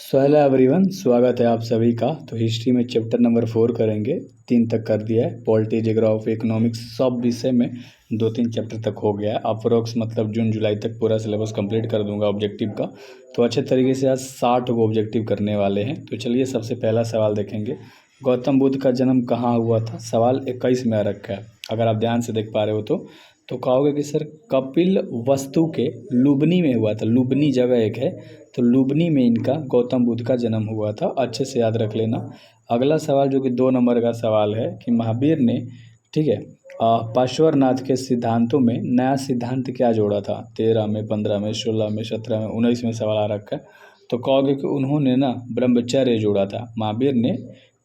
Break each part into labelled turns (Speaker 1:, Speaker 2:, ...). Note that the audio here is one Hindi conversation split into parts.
Speaker 1: सो हेलो एवरीवन, स्वागत है आप सभी का। तो हिस्ट्री में चैप्टर नंबर 4 करेंगे। 3 तक कर दिया है। पॉलिटी, ज्योग्राफी, इकोनॉमिक्स सब विषय में 2-3 चैप्टर तक हो गया है। अप्रोक्स मतलब जून जुलाई तक पूरा सिलेबस कंप्लीट कर दूंगा ऑब्जेक्टिव का। तो अच्छे तरीके से आज 60 को ऑब्जेक्टिव करने वाले हैं। तो चलिए सबसे पहला सवाल देखेंगे। गौतम बुद्ध का जन्म कहाँ हुआ था? सवाल 21 में आ रखा है, अगर आप ध्यान से देख पा रहे हो तो कहोगे कि सर कपिल वस्तु के लुबनी में हुआ था। लुबनी जगह एक है, तो लुबनी में इनका गौतम बुद्ध का जन्म हुआ था। अच्छे से याद रख लेना। अगला सवाल जो कि 2 नंबर का सवाल है कि महावीर ने, ठीक है, पार्श्वनाथ के सिद्धांतों में नया सिद्धांत क्या जोड़ा था? 13 में, 15 में, 16 में, 17 में, 19 में सवाल आ रखा है। तो कहोगे कि उन्होंने ना ब्रह्मचर्य जोड़ा था। महावीर ने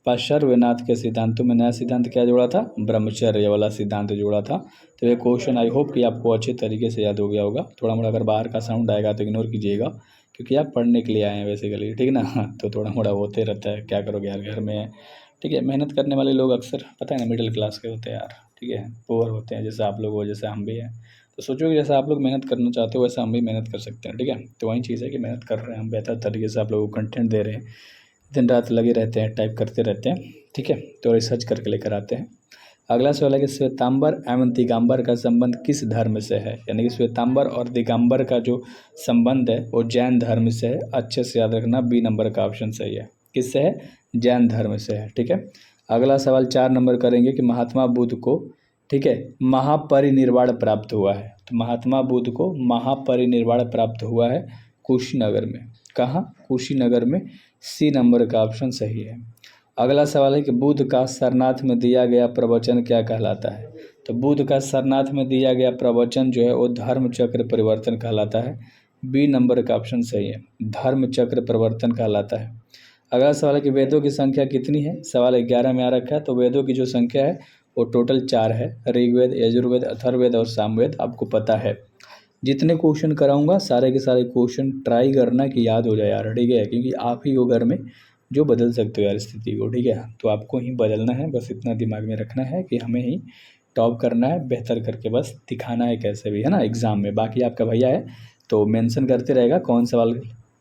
Speaker 1: पार्श्वनाथ के सिद्धांतों में नया सिद्धांत क्या जोड़ा था? ब्रह्मचर्य वाला सिद्धांत जोड़ा था। तो ये क्वेश्चन आई होप कि आपको अच्छे तरीके से याद हो गया होगा। थोड़ा मोड़ा अगर बाहर का साउंड आएगा तो इग्नोर कीजिएगा, क्योंकि आप पढ़ने के लिए आए हैं बेसिकली, ठीक ना। तो थोड़ा मोड़ा होते रहता है, क्या करोगे यार, घर में है, ठीक है। मेहनत करने वाले लोग अक्सर पता है ना मिडिल क्लास के होते हैं यार, ठीक है, पुअर होते हैं, जैसे आप लोग हो, जैसे हम भी हैं। तो सोचो कि जैसा आप लोग मेहनत करना चाहते हो वैसा हम भी मेहनत कर सकते हैं, ठीक है। तो वही चीज़ है कि मेहनत कर रहे हैं हम, बेहतर तरीके से आप लोगों को कंटेंट दे रहे हैं, दिन रात लगे रहते हैं, टाइप करते रहते हैं, ठीक है। तो रिसर्च करके लेकर आते हैं। अगला सवाल है कि श्वेतांबर एवं दिगंबर का संबंध किस धर्म से है? यानी कि श्वेतांबर और दिगंबर का जो संबंध है वो जैन धर्म से है। अच्छे से याद रखना, बी नंबर का ऑप्शन सही है। किससे है? जैन धर्म से है, ठीक है। अगला सवाल 4 नंबर करेंगे कि महात्मा बुद्ध को, ठीक है, महापरिनिर्वाण प्राप्त हुआ है। तो महात्मा बुद्ध को महापरिनिर्वाण प्राप्त हुआ है कुशीनगर में। कहाँ? कुशीनगर में। सी नंबर का ऑप्शन सही है। अगला सवाल है कि बुद्ध का सरनाथ में दिया गया प्रवचन क्या कहलाता है? तो बुद्ध का सरनाथ में दिया गया प्रवचन जो है वो धर्म चक्र परिवर्तन कहलाता है। बी नंबर का ऑप्शन सही है, धर्म चक्र परिवर्तन कहलाता है। अगला सवाल है कि वेदों की संख्या कितनी है? सवाल 11 में आ रखा है। तो वेदों की जो संख्या है वो टोटल 4 है। ऋग्वेद, यजुर्वेद, अथर्ववेद और सामवेद, आपको पता है। जितने क्वेश्चन कराऊंगा सारे के सारे क्वेश्चन ट्राई करना कि याद हो जाए यार, ठीक है, क्योंकि आप ही हो घर में जो बदल सकते हो यार स्थिति को, ठीक है। तो आपको ही बदलना है, बस इतना दिमाग में रखना है कि हमें ही टॉप करना है, बेहतर करके बस दिखाना है कैसे भी, है ना, एग्ज़ाम में। बाकी आपका भैया है तो मेंशन करते रहेगा कौन सवाल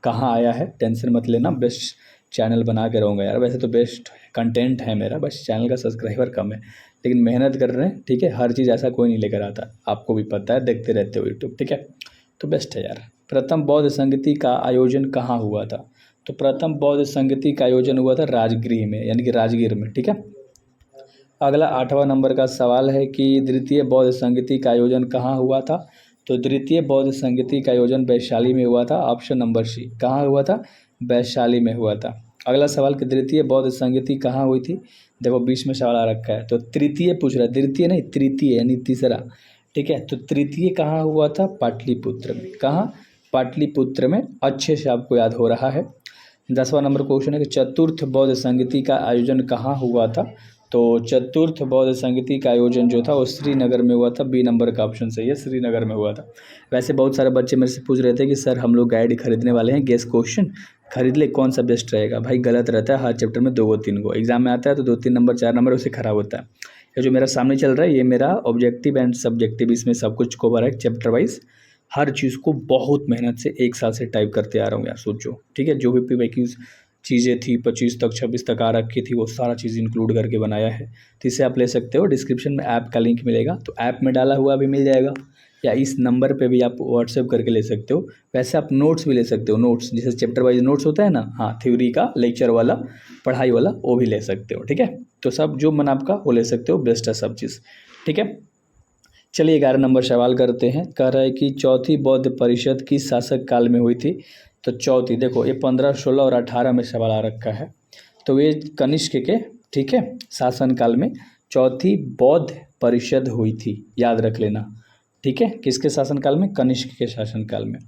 Speaker 1: कहाँ आया है, टेंशन मत लेना। बेस्ट चैनल बना के रहूँगा यार, वैसे तो बेस्ट कंटेंट है मेरा, बस चैनल का सब्सक्राइबर कम है, लेकिन मेहनत कर रहे हैं, ठीक है। हर चीज़ ऐसा कोई नहीं लेकर आता, आपको भी पता है, देखते रहते हो यूट्यूब, ठीक है। तो बेस्ट है यार। प्रथम बौद्ध संगति का आयोजन कहाँ हुआ था? तो प्रथम बौद्ध संगति का आयोजन हुआ था राजगृह में, यानी कि राजगीर में, ठीक है। अगला 8वां नंबर का सवाल है कि द्वितीय बौद्ध संगति का आयोजन कहाँ हुआ था? तो द्वितीय बौद्ध संगति का आयोजन वैशाली में हुआ था। Option number C. कहाँ हुआ था? वैशाली में हुआ था। अगला सवाल कि द्वितीय बौद्ध संगति कहाँ हुई थी? देखो 20 में सवाल आ रखा है, तो तृतीय पूछ रहा है, द्वितीय नहीं, तृतीय यानी तीसरा, ठीक है। तो तृतीय कहाँ हुआ था? पाटलिपुत्र में। कहाँ? पाटलिपुत्र में। अच्छे से आपको याद हो रहा है। 10वां नंबर क्वेश्चन है कि चतुर्थ बौद्ध संगति का आयोजन कहाँ हुआ था? तो चतुर्थ बौद्ध संगति का आयोजन जो था वो श्रीनगर में हुआ था। बी नंबर का ऑप्शन सही है, श्रीनगर में हुआ था। वैसे बहुत सारे बच्चे मेरे से पूछ रहे थे कि सर हम लोग गाइड खरीदने वाले हैं, गेस क्वेश्चन खरीद ले, कौन सा बेस्ट रहेगा? भाई गलत रहता है, हर चैप्टर में 2-3 को एग्जाम में आता है, तो 2-3 नंबर 4 नंबर उससे खराब होता है। ये जो मेरा सामने चल रहा है ये मेरा ऑब्जेक्टिव एंड सब्जेक्टिव, इसमें सब कुछ कवर है चैप्टर वाइज। हर चीज़ को बहुत मेहनत से 1 साल से टाइप करते आ रहा हूँ यार, सोचो, ठीक है। जो भी PYQ चीज़ें थी 25 तक 26 तक आ रखी थी वो सारा चीज़ इंक्लूड करके बनाया है। तो इसे आप ले सकते हो। डिस्क्रिप्शन में ऐप का लिंक मिलेगा, तो ऐप में डाला हुआ भी मिल जाएगा, या इस नंबर पे भी आप व्हाट्सएप करके ले सकते हो। वैसे आप नोट्स भी ले सकते हो, नोट्स जैसे चैप्टर वाइज नोट्स होता है ना, हाँ, थ्योरी का, लेक्चर वाला, पढ़ाई वाला, वो भी ले सकते हो, ठीक है। तो सब जो मन आपका वो ले सकते हो, बेस्ट है सब चीज़, ठीक है। चलिए 11 नंबर सवाल करते हैं। कह रहा है कि चौथी बौद्ध परिषद किस शासक काल में हुई थी? तो चौथी, देखो ये 15, 16 और 18 में सवाल आ रखा है। तो ये कनिष्क के, ठीक है, शासनकाल में चौथी बौद्ध परिषद हुई थी, याद रख लेना, ठीक है। किसके शासनकाल में? कनिष्क के शासनकाल में।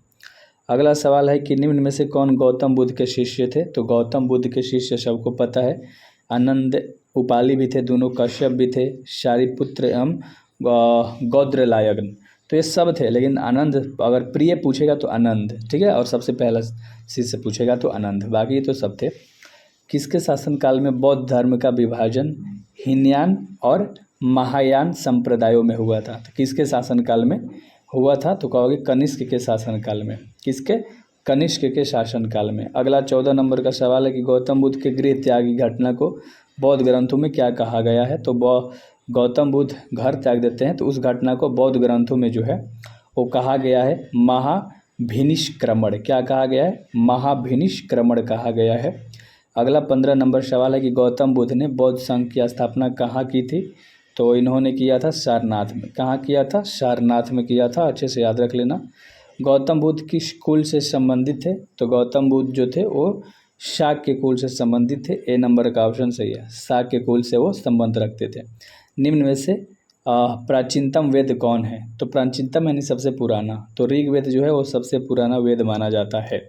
Speaker 1: अगला सवाल है कि निम्न में से कौन गौतम बुद्ध के शिष्य थे? तो गौतम बुद्ध के शिष्य सबको पता है, आनंद उपाली भी थे, दोनों कश्यप भी थे, शारिपुत्र एवं गौद्रलायगन, तो ये सब थे। लेकिन आनंद, अगर प्रिय पूछेगा तो आनंद, ठीक है, और सबसे पहला शिष्य पूछेगा तो आनंद, बाकी तो सब थे। किसके शासनकाल में बौद्ध धर्म का विभाजन हीनयान और महायान संप्रदायों में हुआ था? तो किसके शासनकाल में हुआ था? तो कहोगे कनिष्क के शासनकाल में। किसके? कनिष्क के शासनकाल में। अगला 14 नंबर का सवाल है कि गौतम बुद्ध के गृह त्याग की घटना को बौद्ध ग्रंथों में क्या कहा गया है। तो गौतम बुद्ध घर त्याग देते हैं तो उस घटना को बौद्ध ग्रंथों में जो है वो कहा गया है महाभिनिष्क्रमण। क्या कहा गया है? महाभिनिष्क्रमण कहा गया है। अगला 15 नंबर सवाल है कि गौतम बुद्ध ने बौद्ध संघ की स्थापना कहाँ की थी। तो इन्होंने किया था सारनाथ में। कहाँ किया था? सारनाथ में किया था। अच्छे से याद रख लेना। गौतम बुद्ध किस कुल से संबंधित थे। तो गौतम बुद्ध जो थे वो शाक्य कुल से संबंधित थे। ए नंबर का ऑप्शन सही है, शाक्य कुल से वो संबंध रखते थे। निम्न में से प्राचीनतम वेद कौन है। तो प्राचीनतम यानी सबसे पुराना, तो ऋग्वेद जो है वो सबसे पुराना वेद माना जाता है।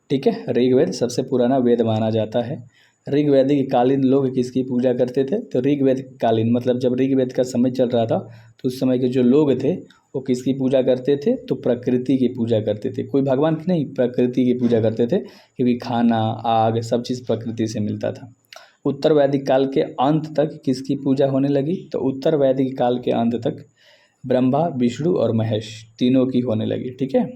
Speaker 1: ठीक है, ऋग्वेद सबसे पुराना वेद माना जाता है। ऋग्वैदिक कालीन लोग किसकी पूजा करते थे। तो ऋग्वेद कालीन मतलब जब ऋग्वेद का समय चल रहा था तो उस समय के जो लोग थे वो किसकी पूजा करते थे। तो प्रकृति की पूजा करते थे, कोई भगवान की नहीं, प्रकृति की पूजा करते थे, क्योंकि खाना आग सब चीज़ प्रकृति से मिलता था। उत्तर वैदिक काल के अंत तक किसकी पूजा होने लगी। तो उत्तर वैदिक काल के अंत तक ब्रह्मा विष्णु और महेश तीनों की होने लगी। ठीक है।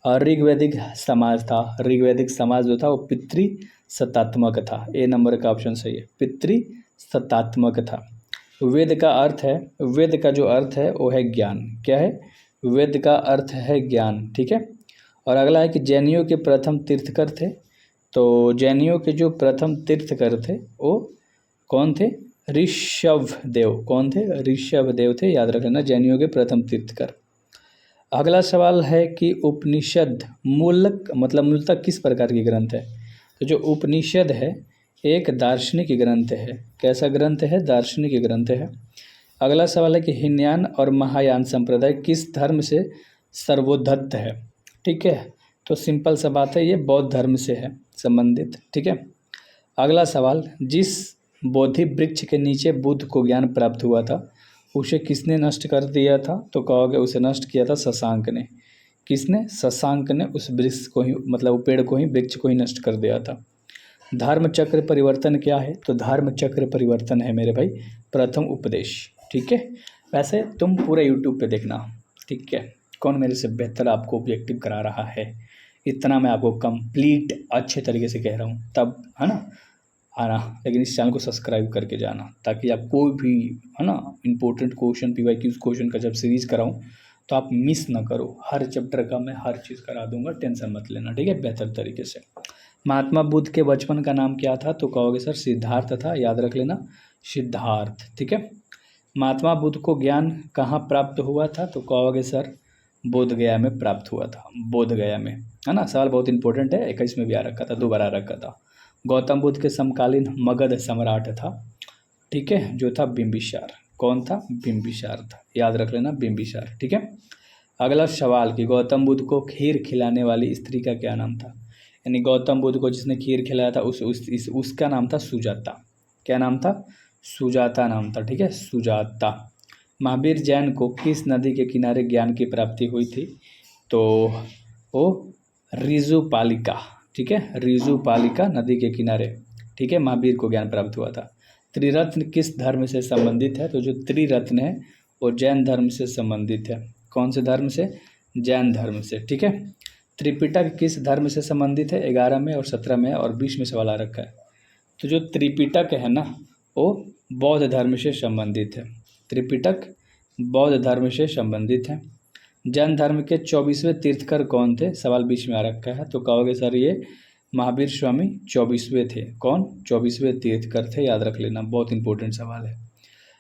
Speaker 1: और ऋग्वैदिक समाज था, ऋग्वैदिक समाज जो था वो पितृ सत्तात्मक था। ए नंबर का ऑप्शन सही है, पितृ सत्तात्मक था। वेद का अर्थ है, वेद का जो अर्थ है वो है ज्ञान। क्या है? वेद का अर्थ है ज्ञान। ठीक है। और अगला है कि जैनियों के प्रथम तीर्थकर थे। तो जैनियों के जो प्रथम तीर्थकर थे वो कौन थे? ऋषभदेव। कौन थे? ऋषभदेव थे, याद रख लेना, जैनियों के प्रथम तीर्थकर। अगला सवाल है कि उपनिषद मूलतः किस प्रकार की ग्रंथ है। तो जो उपनिषद है एक दार्शनिक ग्रंथ है। कैसा ग्रंथ है? दार्शनिक ग्रंथ है। अगला सवाल है कि हीनयान और महायान संप्रदाय किस धर्म से सर्वोद्धत है। ठीक है, तो सिंपल सा बात है, ये बौद्ध धर्म से है संबंधित। ठीक है। अगला सवाल, जिस बोधि वृक्ष के नीचे बुद्ध को ज्ञान प्राप्त हुआ था उसे किसने नष्ट कर दिया था। तो कहोगे उसे नष्ट किया था शशांक ने। किसने? शशांक ने उस वृक्ष को ही, मतलब पेड़ को ही, वृक्ष को ही नष्ट कर दिया था। धर्म चक्र परिवर्तन क्या है। तो धर्म चक्र परिवर्तन है मेरे भाई प्रथम उपदेश। ठीक है। वैसे तुम पूरा यूट्यूब पे देखना, ठीक है, कौन मेरे से बेहतर आपको ऑब्जेक्टिव करा रहा है, इतना मैं आपको कंप्लीट अच्छे तरीके से कह रहा हूँ, तब है ना आना। लेकिन इस चैनल को सब्सक्राइब करके जाना, ताकि आप कोई भी है ना इंपॉर्टेंट क्वेश्चन PYQ क्वेश्चन का जब सीरीज़ कराऊँ तो आप मिस ना करो। हर चैप्टर का मैं हर चीज़ करा दूंगा, टेंशन मत लेना। ठीक है, बेहतर तरीके से। महात्मा बुद्ध के बचपन का नाम क्या था। तो कहोगे सर सिद्धार्थ था, याद रख लेना, सिद्धार्थ। ठीक है। महात्मा बुद्ध को ज्ञान कहाँ प्राप्त हुआ था। तो कहोगे सर बोध गया में प्राप्त हुआ था, बोध गया में, है ना। सवाल बहुत इंपॉर्टेंट है, 21 में भी आ रखा था, 2 बार आ रखा था। गौतम बुद्ध के समकालीन मगध सम्राट था, ठीक है, जो था बिंबिसार। कौन था? बिंबिसार था, याद रख लेना, बिंबिसार। ठीक है। अगला सवाल कि गौतम बुद्ध को खीर खिलाने वाली स्त्री का क्या नाम था। यानी गौतम बुद्ध को जिसने खीर खिलाया था उसका नाम था सुजाता। क्या नाम था? सुजाता नाम था। ठीक है, सुजाता। महावीर जैन को किस नदी के किनारे ज्ञान की प्राप्ति हुई थी। तो वो ऋजुपालिका, ठीक है, ऋजुपालिका नदी के किनारे, ठीक है, महावीर को ज्ञान प्राप्त हुआ था। त्रिरत्न किस धर्म से संबंधित है। तो जो त्रिरत्न है वो जैन धर्म से संबंधित है। कौन से धर्म से? जैन धर्म से। ठीक है। त्रिपिटक किस धर्म से संबंधित है। 11 में और 17 में और 20 में सवाल आ रखा है। तो जो त्रिपिटक है ना वो बौद्ध धर्म से संबंधित है। त्रिपिटक बौद्ध धर्म से संबंधित है। जैन धर्म के 24वें तीर्थकर कौन थे। सवाल 20 में आ रखा है। तो कहोगे सर ये महावीर स्वामी 24वें थे। कौन? 24वें तीर्थकर थे, याद रख लेना, बहुत इंपॉर्टेंट सवाल है।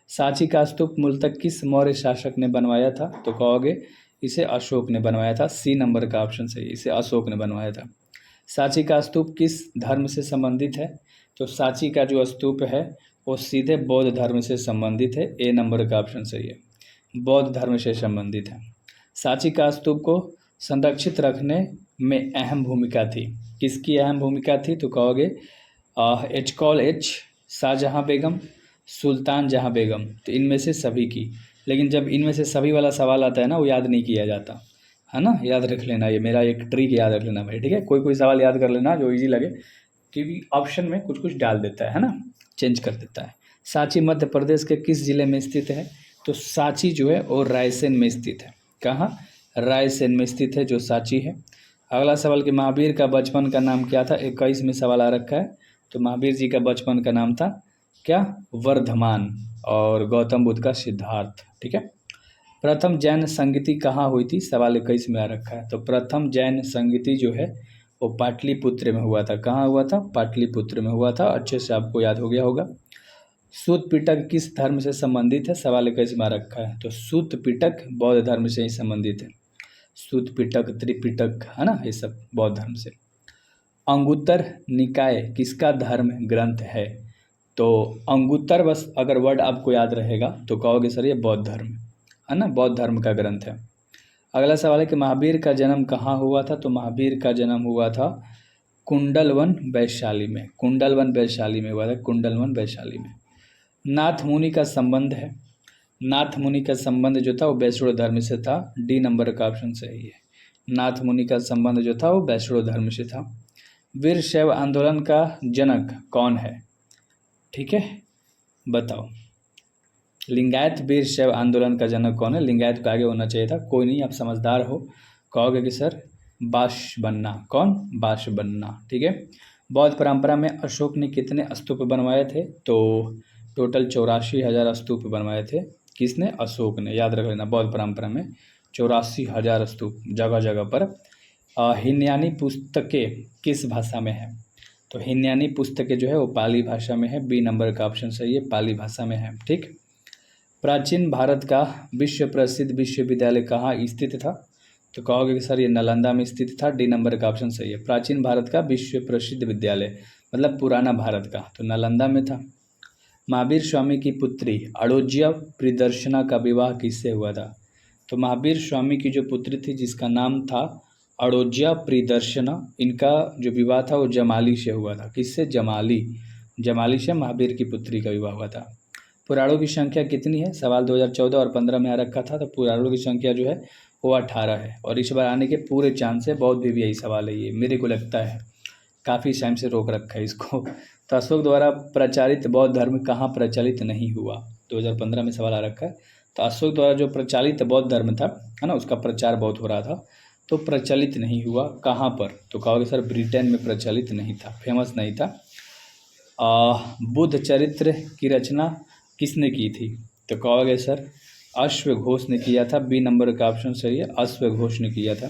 Speaker 1: सांची का स्तूप मूलतः किस मौर्य शासक ने बनवाया था। तो कहोगे इसे अशोक ने बनवाया था। सी नंबर का ऑप्शन सही, इसे अशोक ने बनवाया था। सांची का स्तूप किस धर्म से संबंधित है। तो सांची का जो स्तूप है वो सीधे बौद्ध धर्म से संबंधित है। ए नंबर का ऑप्शन सही है, बौद्ध धर्म से संबंधित है। सांची का स्तूप को संरक्षित रखने में अहम भूमिका थी। किसकी अहम भूमिका थी। तो कहोगे एच शाहजहाँ बेगम, सुल्तान जहाँ बेगम, तो इनमें से सभी की। लेकिन जब इनमें से सभी वाला सवाल आता है ना वो याद नहीं किया जाता है ना, याद रख लेना, ये मेरा एक ट्रिक याद रख लेना भाई। ठीक है, कोई कोई सवाल याद कर लेना जो इजी लगे, क्योंकि ऑप्शन में कुछ कुछ डाल देता है ना, चेंज कर देता है। सांची मध्य प्रदेश के किस जिले में स्थित है। तो सांची जो है वो रायसेन में स्थित है। कहाँ? रायसेन में स्थित है जो सांची है। अगला सवाल कि महावीर का बचपन का नाम क्या था, 21 में सवाल आ रखा है। तो महावीर जी का बचपन का नाम था क्या, वर्धमान, और गौतम बुद्ध का सिद्धार्थ। ठीक है। प्रथम जैन संगीति कहाँ हुई थी, सवाल 21 में आ रखा है। तो प्रथम जैन संगीति जो है वो पाटलिपुत्र में हुआ था। कहाँ हुआ था, पाटलिपुत्र में हुआ था। अच्छे से आपको याद हो गया होगा। सूत पिटक किस धर्म से संबंधित है, सवाल 21 में आ रखा है। तो सूत पिटक बौद्ध धर्म से ही संबंधित है। सूत पिटक, त्रिपिटक, है ना, ये सब बौद्ध धर्म से। अंगुत्तर निकाय किसका धर्म ग्रंथ है। तो अंगुत्तर बस अगर वर्ड आपको याद रहेगा तो कहोगे सर ये बौद्ध धर्म है ना, बौद्ध धर्म का ग्रंथ है। अगला सवाल है कि महावीर का जन्म कहाँ हुआ था। तो महावीर का जन्म हुआ था कुंडलवन वैशाली में। कुंडलवन वैशाली में हुआ था, कुंडलवन वैशाली में। नाथ मुनि का संबंध है, नाथ मुनि का संबंध जो था वो वैष्णव धर्म से था। डी नंबर का ऑप्शन सही है। नाथ मुनि का संबंध जो था वो वैष्णव धर्म से था। वीर शैव आंदोलन का जनक कौन है, ठीक है, बताओ। लिंगायत वीर शैव आंदोलन का जनक कौन है, लिंगायत पे आगे होना चाहिए था, कोई नहीं, आप समझदार हो। कहोगे कि सर बाशबन्ना। कौन, बाशबन्ना। ठीक है। बौद्ध परंपरा में अशोक ने कितने स्तूप बनवाए थे। तो टोटल 84,000 स्तूप बनवाए थे। किसने, अशोक ने, याद रख लेना। बौद्ध परंपरा में 84,000 स्तूप जगह जगह पर। हिनयानी पुस्तकें किस भाषा में है। तो हिनयानी पुस्तकें जो है वो पाली भाषा में है। बी नंबर का ऑप्शन सही है, पाली भाषा में है। ठीक। प्राचीन भारत का विश्व प्रसिद्ध विश्वविद्यालय कहाँ स्थित था। तो कहोगे कि सर ये नालंदा में स्थित था। डी नंबर का ऑप्शन सही है। प्राचीन भारत का विश्व प्रसिद्ध विद्यालय मतलब पुराना भारत का, तो नालंदा में था। महावीर स्वामी की पुत्री अड़ोज्या प्रिदर्शना का विवाह किससे हुआ था। तो महावीर स्वामी की जो पुत्री थी जिसका नाम था अड़ोज्या प्रिदर्शना, इनका जो विवाह था वो जमाली से हुआ था। किससे, जमाली, जमाली से महावीर की पुत्री का विवाह हुआ था। पुराणों की संख्या कितनी है, सवाल 2014 और 15 में आ रखा था। तो पुराणों की संख्या जो है वो 18 है, और इस बार आने के पूरे चांस है। बौद्ध भी यही सवाल है, ये मेरे को लगता है काफ़ी टाइम से रोक रखा है इसको। तो अशोक द्वारा प्रचारित बौद्ध धर्म कहाँ प्रचलित नहीं हुआ। 2015 में सवाल आ रखा है। तो अशोक द्वारा जो प्रचलित बौद्ध धर्म था, है ना, उसका प्रचार बहुत हो रहा था, तो प्रचलित नहीं हुआ कहाँ पर। तो कहोगे सर ब्रिटेन में प्रचलित नहीं था, फेमस नहीं था। बुद्ध चरित्र की रचना किसने की थी। तो कहोगे सर अश्वघोष ने किया था। बी नंबर का ऑप्शन सही है, अश्वघोष ने किया था।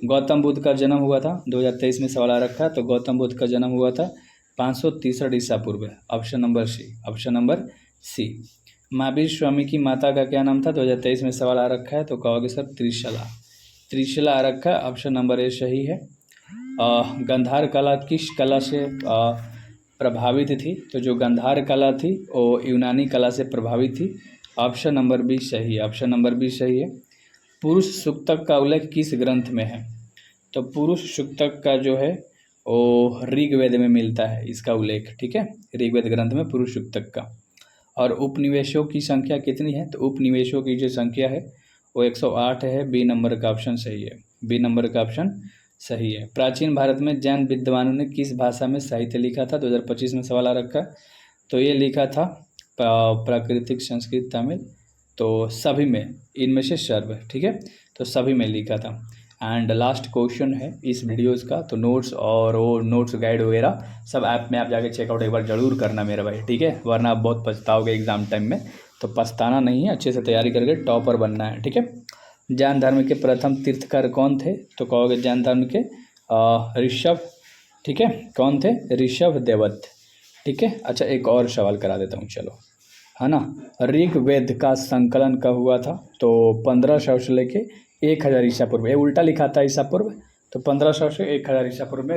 Speaker 1: गौतम बुद्ध का जन्म हुआ था, 2023 में सवाल आ रखा है। तो गौतम बुद्ध का जन्म हुआ था 563 ईसा पूर्व। Option number C, option number C. Mahavir Swami की माता का क्या नाम था, 2023 में सवाल आ रखा है। तो कहोगे सर त्रिशला, त्रिशला आ रखा है। ऑप्शन नंबर ए सही है। गंधार कला किस कला से प्रभावित थी। तो जो गंधार कला थी वो यूनानी कला से प्रभावित थी। ऑप्शन नंबर बी सही है, ऑप्शन नंबर बी सही है। पुरुष सूक्तक का उल्लेख किस ग्रंथ में है। तो पुरुष सूक्तक का जो है वो ऋग्वेद में मिलता है इसका उल्लेख। ठीक है, ऋग्वेद ग्रंथ में पुरुष सूक्तक का। और उपनिवेशों की संख्या कितनी है। तो उपनिवेशों की जो संख्या है वो 108 है। बी नंबर का ऑप्शन सही है, बी नंबर का ऑप्शन सही है। प्राचीन भारत में जैन विद्वानों ने किस भाषा में साहित्य लिखा था। 2025 में सवाल आ रखा। तो ये लिखा था प्राकृतिक, संस्कृत, तमिल, तो सभी में, इनमें से सर्व। ठीक है, तो सभी में लिखा था। एंड लास्ट क्वेश्चन है इस वीडियोज़ का। तो नोट्स और वो नोट्स गाइड वगैरह सब ऐप में आप जाके चेकआउट एक बार ज़रूर करना मेरा भाई। ठीक है, वरना आप बहुत पछताओगे एग्जाम टाइम में। तो पछताना नहीं है, अच्छे से तैयारी करके टॉपर बनना है। ठीक है। जैन धर्म के प्रथम तीर्थकर कौन थे। तो कहोगे जैन धर्म के ऋषभ। ठीक है, कौन थे, ऋषभ देवत। ठीक है। अच्छा एक और सवाल करा देता हूँ, चलो, है ना। ऋग्वेद का संकलन कब हुआ था। तो 1500 से लेके 1000 ईसा पूर्व। ये उल्टा लिखा था ईसा पूर्व, तो 1500 से 1000 ईसा पूर्व में